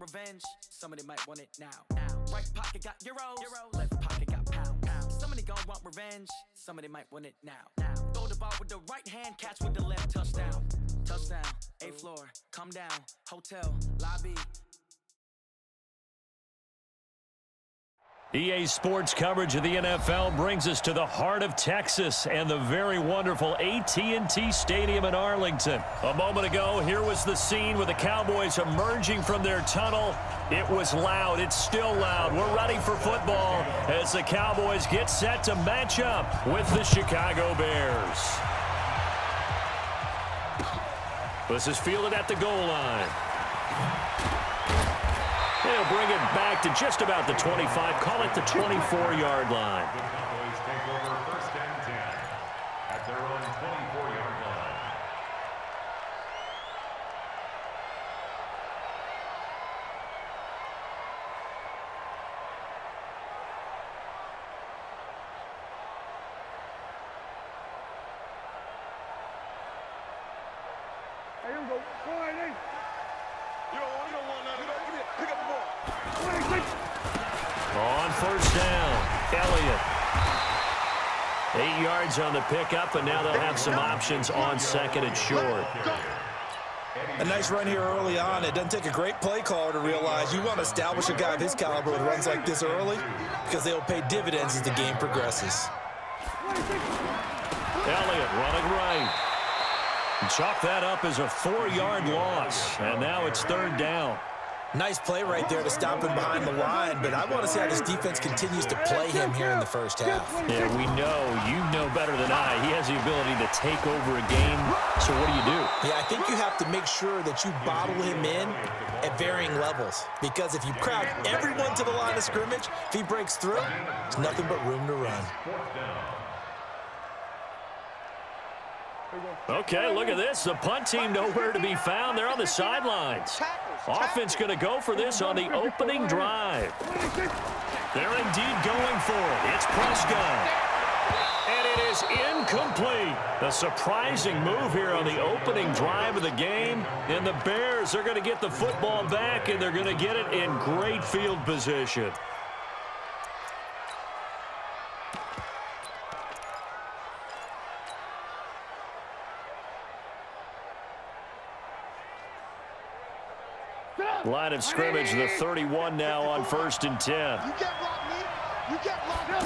revenge, somebody might want it now. Right pocket got euros, left pocket got pounds. Somebody gon' want revenge, somebody might want it now. Throw the ball with the right hand, catch with the left, touchdown. Touchdown, 8th floor, come down, hotel, lobby. EA Sports coverage of the NFL brings us to the heart of Texas and the very wonderful AT&T Stadium in Arlington. A moment ago, here was the scene with the Cowboys emerging from their tunnel. It was loud. It's still loud. We're ready for football as the Cowboys get set to match up with the Chicago Bears. This is fielded at the goal line. They'll bring it back to just about the 25, call it the 24-yard line. The Cowboys take over 1st and 10 at their own 24-yard line. Hey, here we go. Go ahead, hey. You don't want none of that. Give me it. Pick up the ball. On 1st down, Elliott. 8 yards on the pickup, and now they'll have some options on 2nd and short. A nice run here early on. It doesn't take a great play caller to realize you want to establish a guy of his caliber with runs like this early because they'll pay dividends as the game progresses. Elliott running right. Chalk that up as a 4-yard loss, and now it's 3rd down. Nice play right there to stop him behind the line, but I want to see how this defense continues to play him here in the 1st half. Yeah, we know, you know better than I, he has the ability to take over a game, so what do? Yeah, I think you have to make sure that you bottle him in at varying levels, because if you crowd everyone to the line of scrimmage, if he breaks through, there's nothing but room to run. Okay, look at this. The punt team nowhere to be found. They're on the sidelines. Offense going to go for this on the opening drive. They're indeed going for it. It's Prescott. And it is incomplete. A surprising move here on the opening drive of the game. And the Bears are going to get the football back, and they're going to get it in great field position. Line of scrimmage, the 31 now on 1st and 10. You can't block me. You can't block me.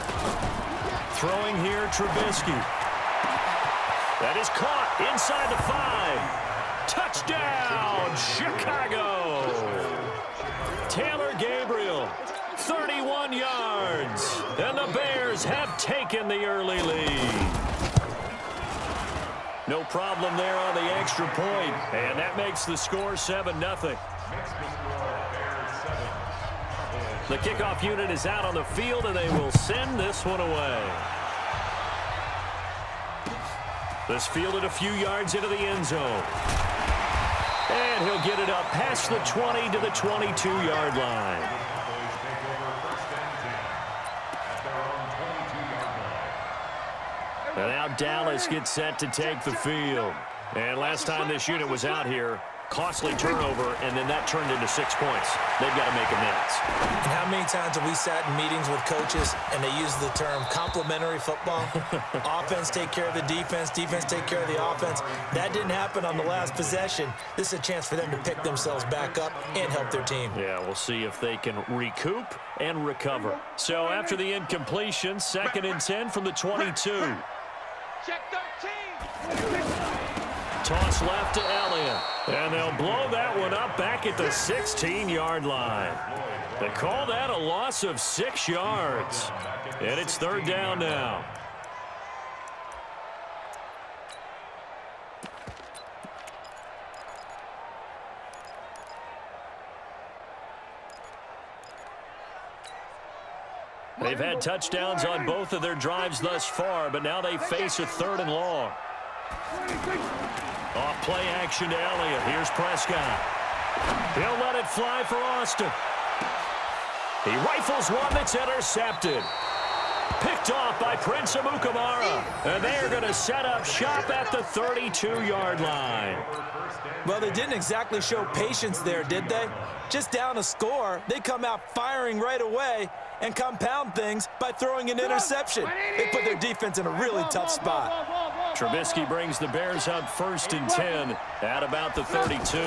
Throwing here, Trubisky. That is caught inside the 5. Touchdown, Chicago. Taylor Gabriel, 31 yards. And the Bears have taken the early lead. No problem there on the extra point. And that makes the score 7-0. The kickoff unit is out on the field, and they will send this one away. This fielded a few yards into the end zone. And he'll get it up past the 20 to the 22-yard line. And now Dallas gets set to take the field. And last time this unit was out here, costly turnover, and then that turned into 6 points. They've got to make amends. And how many times have we sat in meetings with coaches and they use the term complementary football? Offense take care of the defense, defense take care of the offense. That didn't happen on the last possession. This is a chance for them to pick themselves back up and help their team. Yeah, we'll see if they can recoup and recover. So after the incompletion, 2nd and 10 from the 22. Check 13. Toss left to Elliott. And they'll blow that one up back at the 16-yard line. They call that a loss of 6 yards. And it's 3rd down now. They've had touchdowns on both of their drives thus far, but now they face a 3rd and long. Off play action to Elliott. Here's Prescott. He'll let it fly for Austin. He rifles one that's intercepted. Picked Picked off by Prince Amukamara. And they are going to set up shop at the 32-yard line. Well, they didn't exactly show patience there, did they? Just down a score, they come out firing right away and compound things by throwing an interception. They put their defense in a really tough spot. Trubisky brings the Bears up 1st and 10 at about the 32.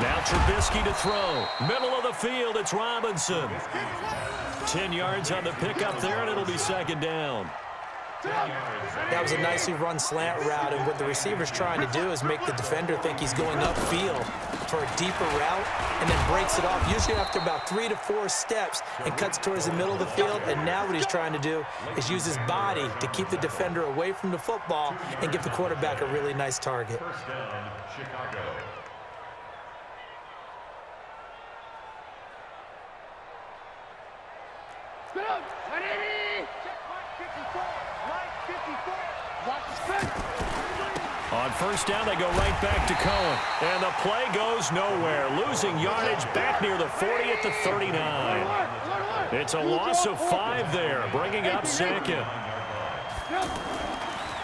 Now Trubisky to throw. Middle of the field, it's Robinson. 10 yards on the pickup there, and it'll be 2nd down. That was a nicely run slant route, and what the receiver's trying to do is make the defender think he's going upfield for a deeper route and then breaks it off, usually after about 3 to 4 steps, and cuts towards the middle of the field. And now what he's trying to do is use his body to keep the defender away from the football and give the quarterback a really nice target. 1st down, Chicago. On 1st down, they go right back to Cohen. And the play goes nowhere. Losing yardage back near the 40 at the 39. It's a loss of 5 there, bringing up 2nd.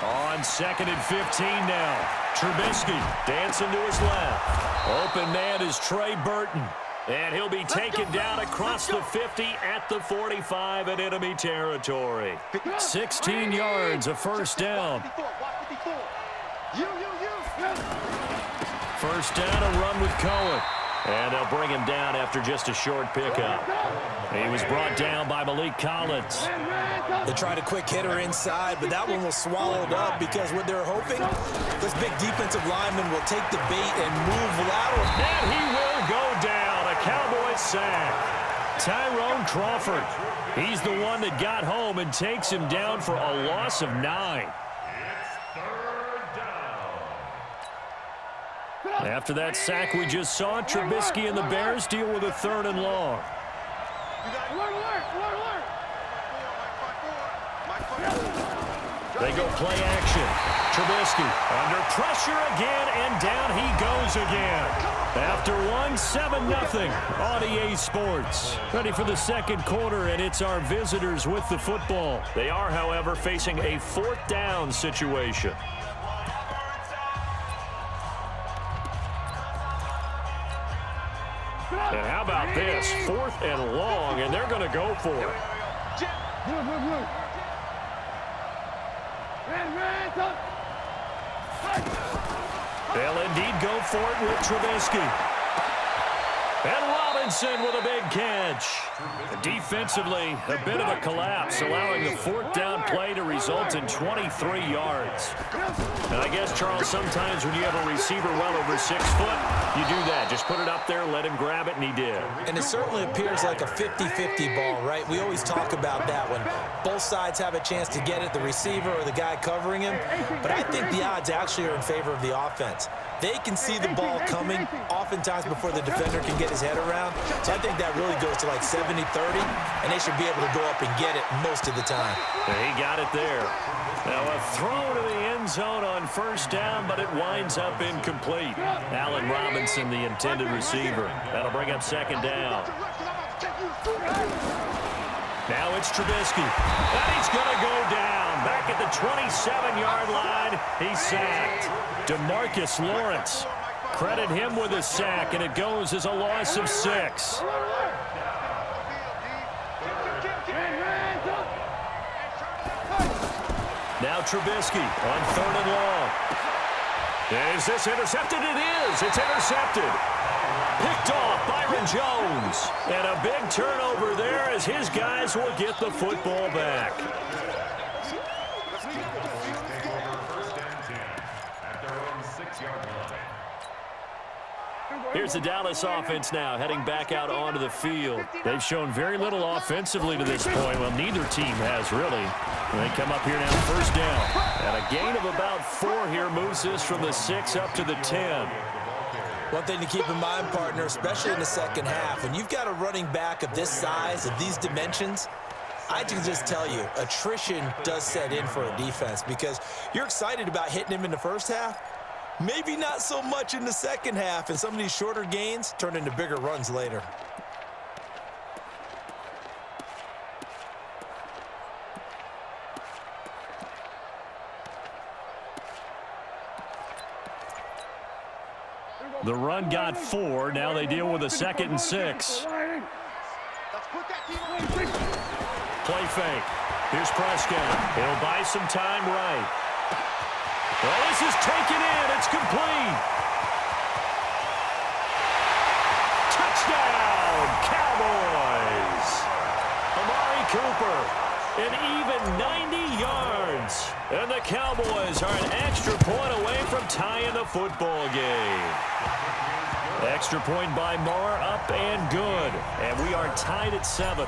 On 2nd and 15 now. Trubisky dancing to his left. Open man is Trey Burton. And he'll be taken down across the 50 at the 45 in enemy territory. 16 yards, a 1st down. 1st down, a run with Cohen. And they'll bring him down after just a short pickup. He was brought down by Malik Collins. They tried a quick hitter inside, but that one was swallowed up because what they're hoping, this big defensive lineman will take the bait and move lateral. And he will go down. A Cowboys sack. Tyrone Crawford. He's the one that got home and takes him down for a loss of 9. After that sack we just saw, Trubisky and the Bears deal with a 3rd and long. They go play action. Trubisky under pressure again, and down he goes again. After one, 7-0 on EA Sports. Ready for the 2nd quarter, and it's our visitors with the football. They are, however, facing a 4th down situation. And how about this? 4th and long, and they're going to go for it. They'll indeed go for it with Trubisky. And Robinson with a big catch. Defensively, a bit of a collapse, allowing the 4th down play to result in 23 yards. And I guess, Charles, sometimes when you have a receiver well over 6 foot, you do that. Just put it up there, let him grab it, and he did. And it certainly appears like a 50-50 ball, right? We always talk about that when both sides have a chance to get it, the receiver or the guy covering him. But I think the odds actually are in favor of the offense. They can see the ball coming oftentimes before the defender can get his head around. So I think that really goes to like 70-30, and they should be able to go up and get it most of the time. And he got it there. Now a throw to the end zone on 1st down, but it winds up incomplete. Allen Robinson, the intended receiver. That'll bring up 2nd down. Now it's Trubisky. And he's going to go down. Back at the 27-yard line, he's sacked. DeMarcus Lawrence. Credit him with a sack, and it goes as a loss of 6. Now Trubisky on 3rd and long. Is this intercepted? It is. It's intercepted. Picked off Byron Jones. And a big turnover there as his guys will get the football back. Here's the Dallas offense now heading back out onto the field. They've shown very little offensively to this point. Well, neither team has really. They come up here now 1st down. And a gain of about 4 here moves this from the 6 up to the 10. One thing to keep in mind, partner, especially in the 2nd half, when you've got a running back of this size, of these dimensions, I can just tell you, attrition does set in for a defense because you're excited about hitting him in the 1st half. Maybe not so much in the 2nd half, and some of these shorter gains turn into bigger runs later. The run got 4. Now they deal with a 2nd and 6. Play fake. Here's Prescott. He'll buy some time right. Well, this is taken in. It's complete. Touchdown, Cowboys. Amari Cooper, an even 90 yards. And the Cowboys are an extra point away from tying the football game. Extra point by Marr, up and good. And we are tied at 7.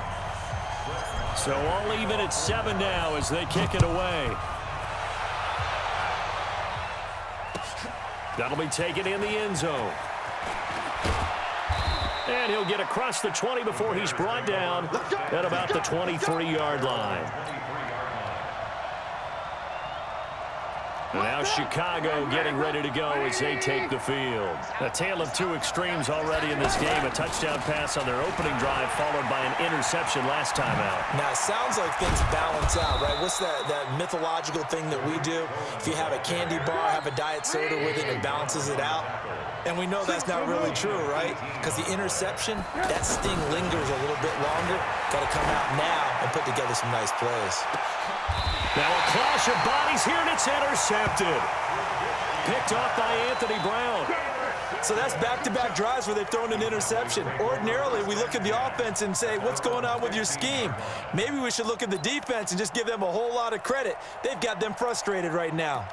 So all even at 7 now as they kick it away. That'll be taken in the end zone. And he'll get across the 20 before he's brought down at about the 23-yard line. And now Chicago getting ready to go as they take the field. A tale of two extremes already in this game. A touchdown pass on their opening drive followed by an interception last time out. Now, it sounds like things balance out, right? What's that mythological thing that we do? If you have a candy bar, have a diet soda with it, it balances it out. And we know that's not really true, right? Because the interception, that sting lingers a little bit longer. Got to come out now and put together some nice plays. Now a clash of bodies here, and it's intercepted. Picked off by Anthony Brown. So that's back-to-back drives where they've thrown an interception. Ordinarily, we look at the offense and say, what's going on with your scheme? Maybe we should look at the defense and just give them a whole lot of credit. They've got them frustrated right now.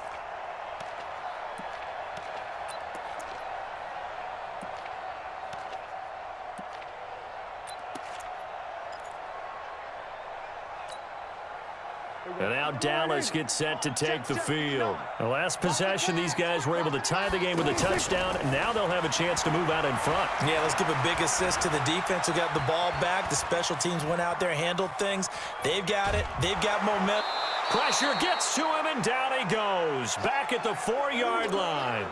And now Dallas gets set to take the field. The last possession, these guys were able to tie the game with a touchdown, and now they'll have a chance to move out in front. Yeah, let's give a big assist to the defense who got the ball back. The special teams went out there, handled things. They've got it. They've got momentum. Pressure gets to him, and down he goes. Back at the 4-yard line.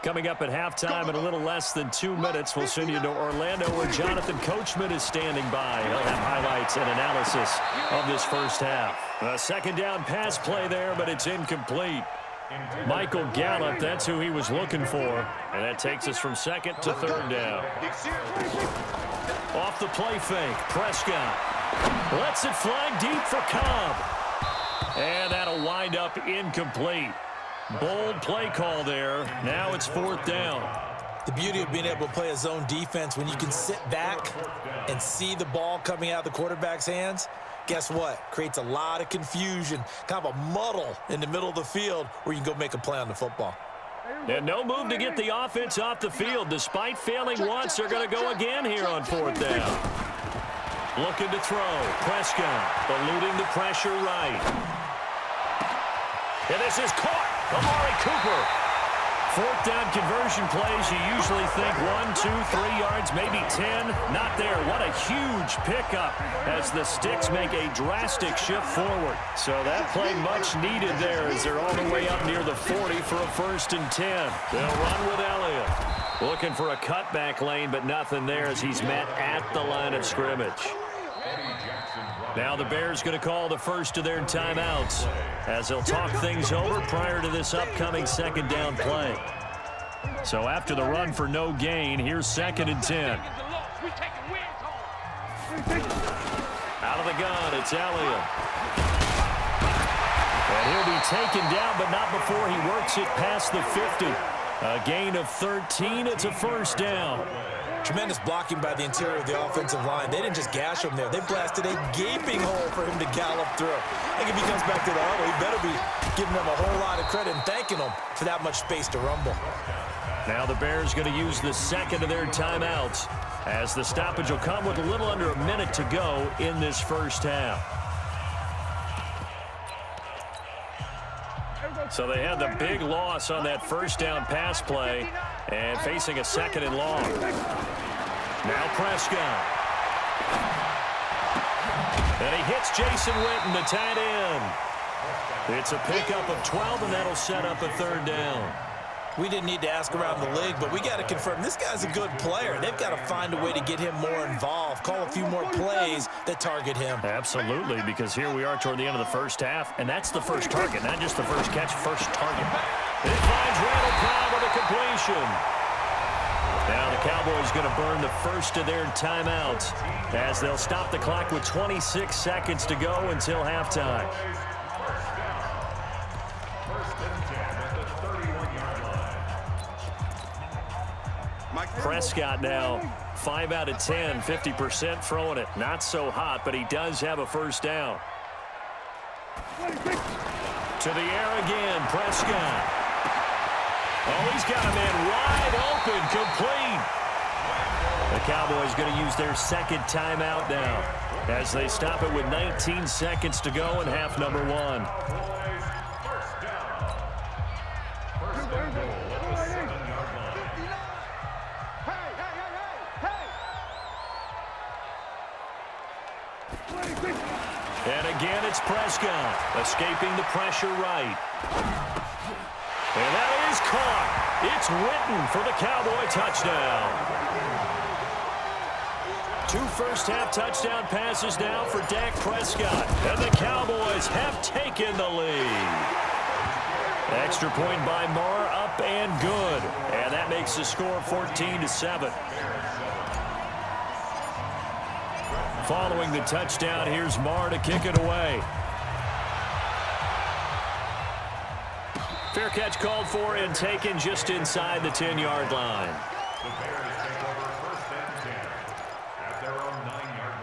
Coming up at halftime in a little less than 2 minutes, we'll send you to Orlando where Jonathan Coachman is standing by. He'll have highlights and analysis of this first half. A second down pass play there, but it's incomplete. Michael Gallup, that's who he was looking for. And that takes us from second to third down. Off the play fake, Prescott lets it fly deep for Cobb. And that'll wind up incomplete. Bold play call there. Now it's fourth down. The beauty of being able to play a zone defense when you can sit back and see the ball coming out of the quarterback's hands, guess what? Creates a lot of confusion, kind of a muddle in the middle of the field where you can go make a play on the football. And no move to get the offense off the field. Despite failing once, they're going to go again here on fourth down. Looking to throw. Prescott eluding the pressure right. And this is caught. Amari Cooper. Fourth down conversion plays, you usually think 1, 2, 3 yards, maybe 10. Not there. What a huge pickup as the Sticks make a drastic shift forward. So that play much needed there as they're all the way up near the 40 for a 1st and 10. They'll run with Elliott. Looking for a cutback lane, but nothing there as he's met at the line of scrimmage. Now the Bears going to call the first of their timeouts as they'll talk things over prior to this upcoming second down play. So after the run for no gain, here's 2nd and 10. Out of the gun, it's Elliott. And he'll be taken down, but not before he works it past the 50. A gain of 13, it's a first down. Tremendous blocking by the interior of the offensive line. They didn't just gash him there. They blasted a gaping hole for him to gallop through. I think if he comes back to the huddle, he better be giving them a whole lot of credit and thanking them for that much space to rumble. Now the Bears going to use the second of their timeouts as the stoppage will come with a little under a minute to go in this first half. So they had the big loss on that first down pass play and facing a 2nd and long. Now Prescott. And he hits Jason Witten, the tight end. It's a pickup of 12, and that'll set up a 3rd down. We didn't need to ask around the league, but we got to confirm this guy's a good player. They've got to find a way to get him more involved, call a few more plays that target him. Absolutely, because here we are toward the end of the first half, and that's the first target, not just the first catch, first target. It finds Randall Cobb with a completion. Now the Cowboys going to burn the first of their timeouts as they'll stop the clock with 26 seconds to go until halftime. Prescott now 5 out of 10, 50% throwing it. Not so hot, but he does have a first down. To the air again, Prescott. Oh, he's got a man wide open, complete. The Cowboys going to use their second timeout now as they stop it with 19 seconds to go in half number one. And again, it's Prescott escaping the pressure right. And that is caught. It's Witten for the Cowboy touchdown. 2 first-half touchdown passes now for Dak Prescott. And the Cowboys have taken the lead. Extra point by Marr, up and good. And that makes the score 14-7. Following the touchdown, here's Marr to kick it away. Fair catch called for and taken just inside the 10-yard line. The Bears take over first and 10 at their own 9-yard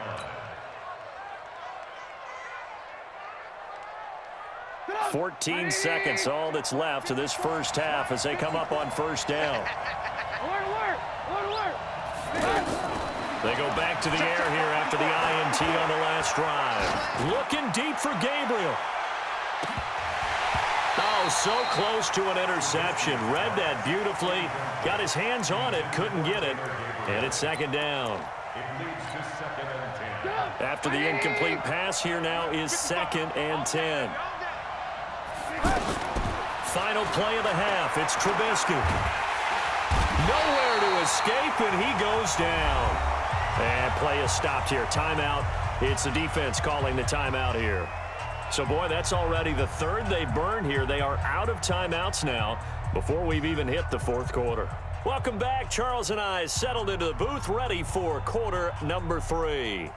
line. 14 seconds, all that's left to this first half as they come up on first down. They go back to the air here after the INT on the last drive. Looking deep for Gabriel. Oh, so close to an interception. Read that beautifully. Got his hands on it, couldn't get it. And it's second down. It leads to second and 10. After the incomplete pass, here now is second and 10. Final play of the half. It's Trubisky. Nowhere to escape, and he goes down. And play is stopped here. Timeout. It's the defense calling the timeout here. So, boy, that's already the third they burned here. They are out of timeouts now before we've even hit the fourth quarter. Welcome back. Charles and I settled into the booth, ready for quarter number 3.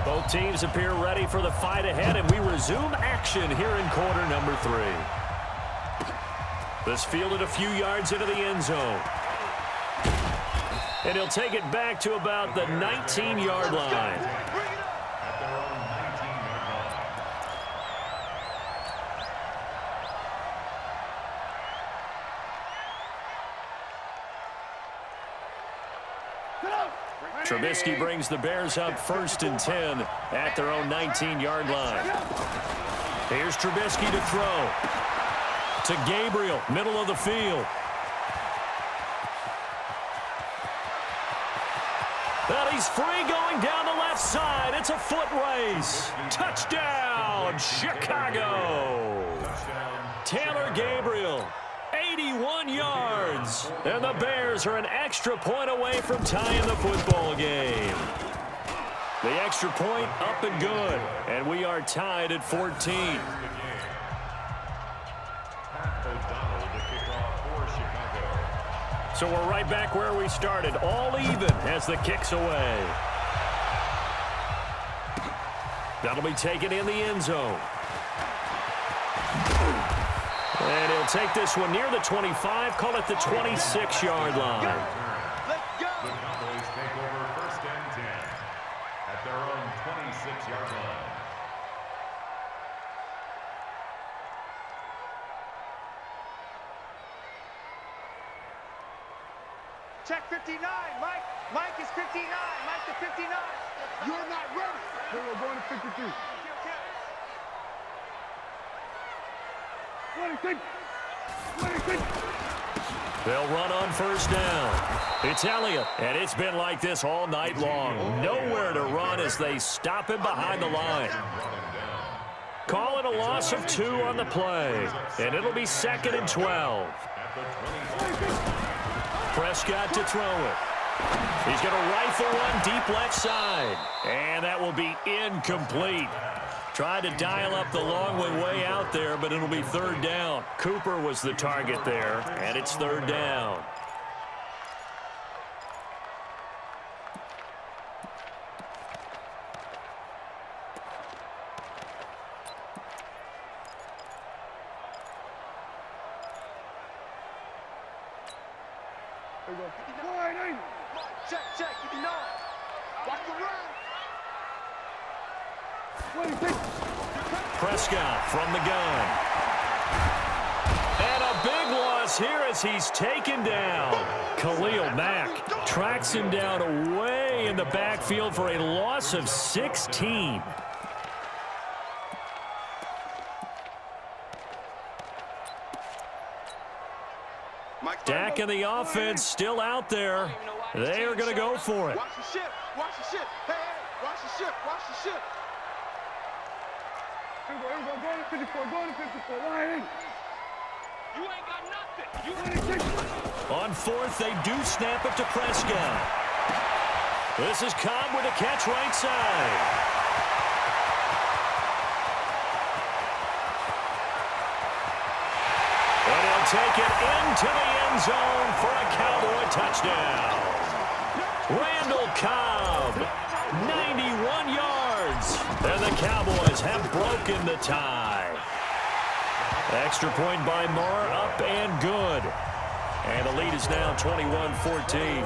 Both teams appear ready for the fight ahead, and we resume action here in quarter number 3. This fielded a few yards into the end zone. And he'll take it back to about the 19-yard line. At their own 19-yard line. Trubisky brings the Bears up first and 10 at their own 19-yard line. Here's Trubisky to throw. To Gabriel, middle of the field. And he's free going down the left side. It's a foot race. Touchdown, Chicago. Taylor Gabriel, 81 yards. And the Bears are an extra point away from tying the football game. The extra point up and good. And we are tied at 14. So we're right back where we started, all even as the kick's away. That'll be taken in the end zone. And he'll take this one near the 25, call it the 26-yard line. The Cowboys take over first and 10 at their own 26-yard line. Check 59, Mike. Mike is 59. Mike to 59. You're not ready. Then we're going to 52. 26. 26. They'll run on first down. It's Elliott, and it's been like this all night long. Nowhere to run as they stop him behind the line. Call it a loss of 2 on the play, and it'll be 2nd and 12. Prescott to throw it. He's going to rifle one deep left side, and that will be incomplete. Tried to dial up the long one way out there, but it'll be 3rd down. Cooper was the target there, and it's 3rd down. Check, check, give me 9. Watch the run. Prescott from the gun. And a big loss here as he's taken down. Khalil Mack tracks him down away in the backfield for a loss of 16. Dak and the offense still out there. They are going to go for it. Watch the ship. Watch the ship. Hey, hey, watch the ship. Watch the ship. Here we go. Go to 54. Go to 54. Line. You ain't got nothing. On 4th, they do snap it to Prescott. This is Cobb with a catch right side. And he'll take it into the end zone for a Cowboy touchdown. Randall Cobb, 91 yards. And the Cowboys have broken the tie. Extra point by Marr, up and good. And the lead is now 21-14.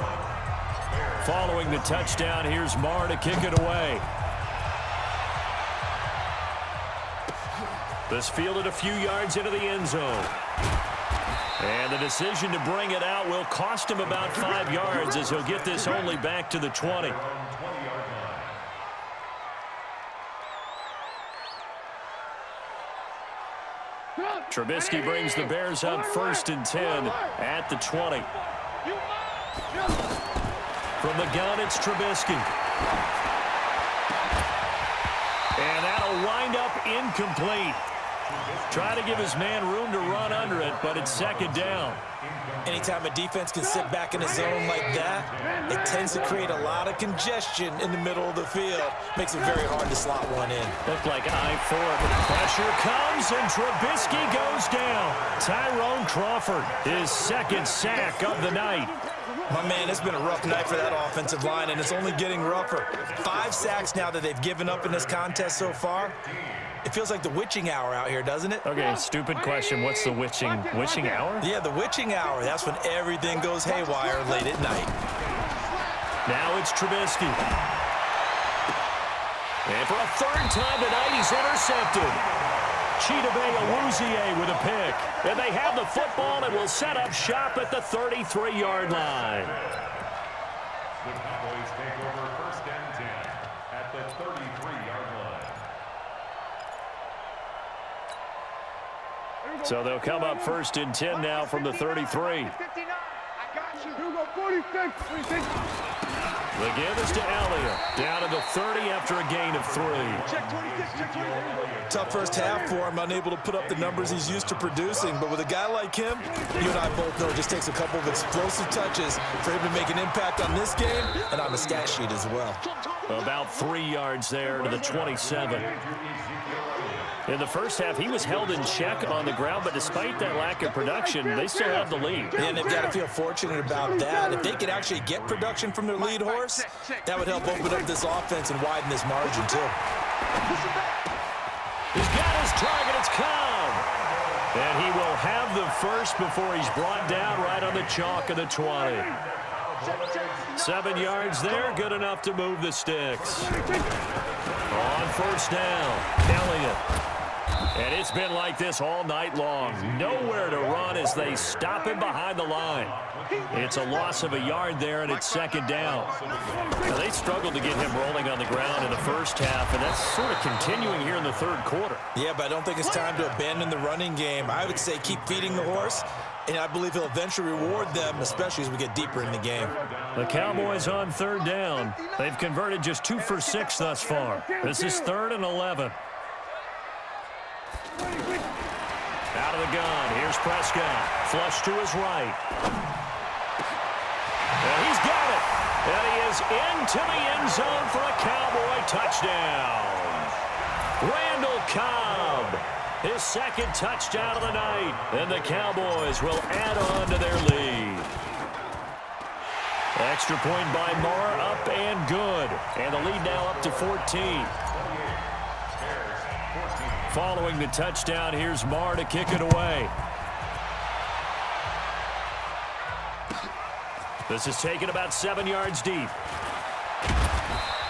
Following the touchdown, here's Marr to kick it away. This fielded a few yards into the end zone. And the decision to bring it out will cost him about 5 yards as he'll get this only back to the 20. Trubisky brings the Bears up 1st and 10 at the 20. From the gun, it's Trubisky. And that'll wind up incomplete. Try to give his man room to run under it, but it's 2nd down. Anytime a defense can sit back in a zone like that, it tends to create a lot of congestion in the middle of the field. Makes it very hard to slot one in. Looked like I-4. Pressure comes, and Trubisky goes down. Tyrone Crawford, his 2nd sack of the night. My man, it's been a rough night for that offensive line, and it's only getting rougher. 5 sacks now that they've given up in this contest so far. It feels like the witching hour out here, doesn't it? Okay, stupid question. What's the witching hour? Yeah, the witching hour. That's when everything goes haywire late at night. Now it's Trubisky. And for a 3rd time tonight, he's intercepted. Chidobe Awuzie with a pick. And they have the football and will set up shop at the 33-yard line. The Cowboys take over 1st and 10 at the 33-yard line. So they'll come up 1st and 10 now from the 33. 59. I got you. Here we go. 46. The give is to Elliott. Down to the 30 after a gain of 3. Check 26. Check 26. Tough first half for him, unable to put up the numbers he's used to producing. But with a guy like him, you and I both know it just takes a couple of explosive touches for him to make an impact on this game and on the stat sheet as well. About 3 yards there to the 27. In the first half, he was held in check on the ground, but despite that lack of production, they still have the lead. And they've got to feel fortunate about that. If they could actually get production from their lead horse, that would help open up this offense and widen this margin, too. He's got his target. It's Cobb. And he will have the first before he's brought down right on the chalk of the 20. 7 yards there, good enough to move the sticks. On 1st down, Elliott. And it's been like this all night long. Nowhere to run as they stop him behind the line. It's a loss of a yard there, and it's 2nd down. Now, they struggled to get him rolling on the ground in the first half, and that's sort of continuing here in the 3rd quarter. Yeah, but I don't think it's time to abandon the running game. I would say keep feeding the horse and I believe he'll eventually reward them, especially as we get deeper in the game. The Cowboys on third down. They've converted just 2 for 6 thus far. This is 3rd and 11. Out of the gun. Here's Prescott. Flush to his right. And he's got it. And he is into the end zone for a Cowboy touchdown. Randall Cobb, his 2nd touchdown of the night. And the Cowboys will add on to their lead. Extra point by Marr, up and good. And the lead now up to 14. Following the touchdown, here's Marr to kick it away. This is taken about 7 yards deep.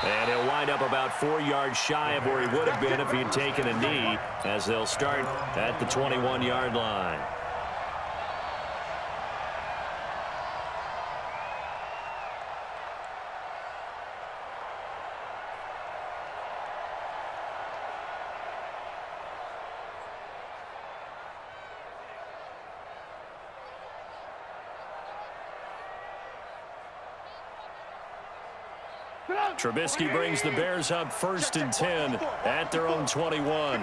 And he'll wind up about 4 yards shy of where he would have been if he had taken a knee, as they'll start at the 21-yard line. Trubisky brings the Bears up 1st and 10 at their own 21.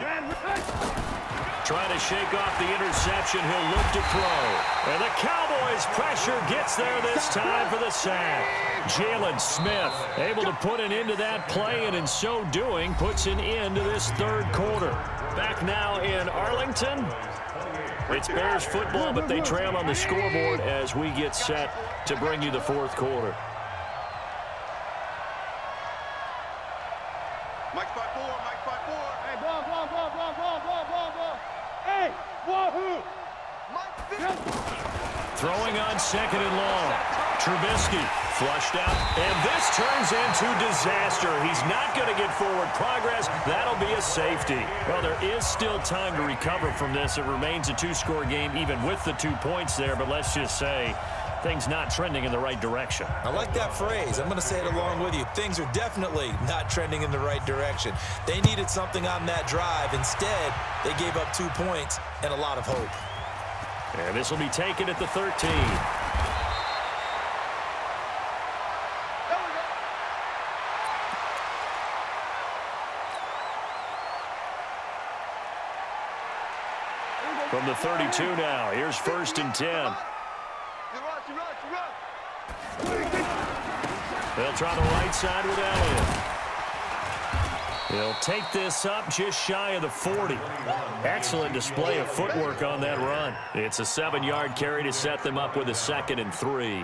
Trying to shake off the interception, he'll look to throw. And the Cowboys' pressure gets there this time for the sack. Jalen Smith able to put an end to that play, and in so doing puts an end to this 3rd quarter. Back now in Arlington. It's Bears football, but they trail on the scoreboard as we get set to bring you the 4th quarter. Mike's by 4, Mike's by 4. Hey, ball. Hey, wahoo! Throwing on 2nd and long. Trubisky flushed out, and this turns into disaster. He's not going to get forward progress. That'll be a safety. Well, there is still time to recover from this. It remains a 2-score game even with the 2 points there, but let's just say things not trending in the right direction. I like that phrase. I'm going to say it along with you. Things are definitely not trending in the right direction. They needed something on that drive. Instead, they gave up 2 points and a lot of hope. And this will be taken at the 13. From the 32 now, here's 1st and 10. They'll try the right side with Elliott. He'll take this up just shy of the 40. Excellent display of footwork on that run. It's a 7-yard carry to set them up with a 2nd and 3.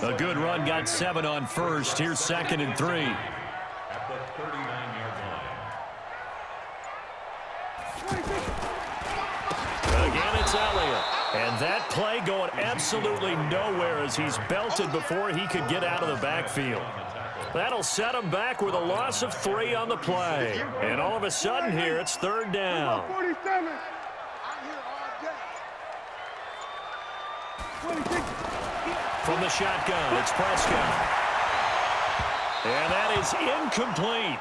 A good run, got 7 on 1st. Here's 2nd and 3. At the 39-yard line. Again, it's Elliott. And that play going absolutely nowhere as he's belted before he could get out of the backfield. That'll set him back with a loss of 3 on the play. And all of a sudden here, it's 3rd down. 47. From the shotgun, it's Prescott. And that is incomplete.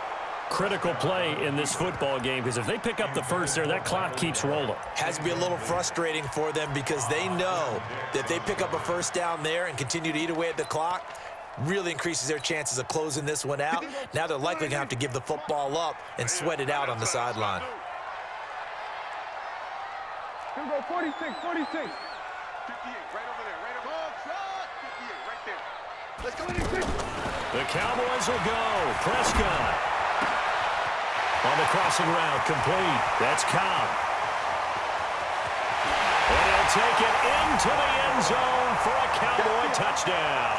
Critical play in this football game, because if they pick up the first there, that clock keeps rolling. Has to be a little frustrating for them because they know that they pick up a 1st down there and continue to eat away at the clock, really increases their chances of closing this one out. Now they're likely going to have to give the football up and sweat it out on the sideline. Here we go, 46. 58, right over there, right over there. Shot, 58, right there. Let's go. 26. The Cowboys will go. Prescott. On the crossing route, complete. That's Cobb. And he'll take it into the end zone for a Cowboy touchdown.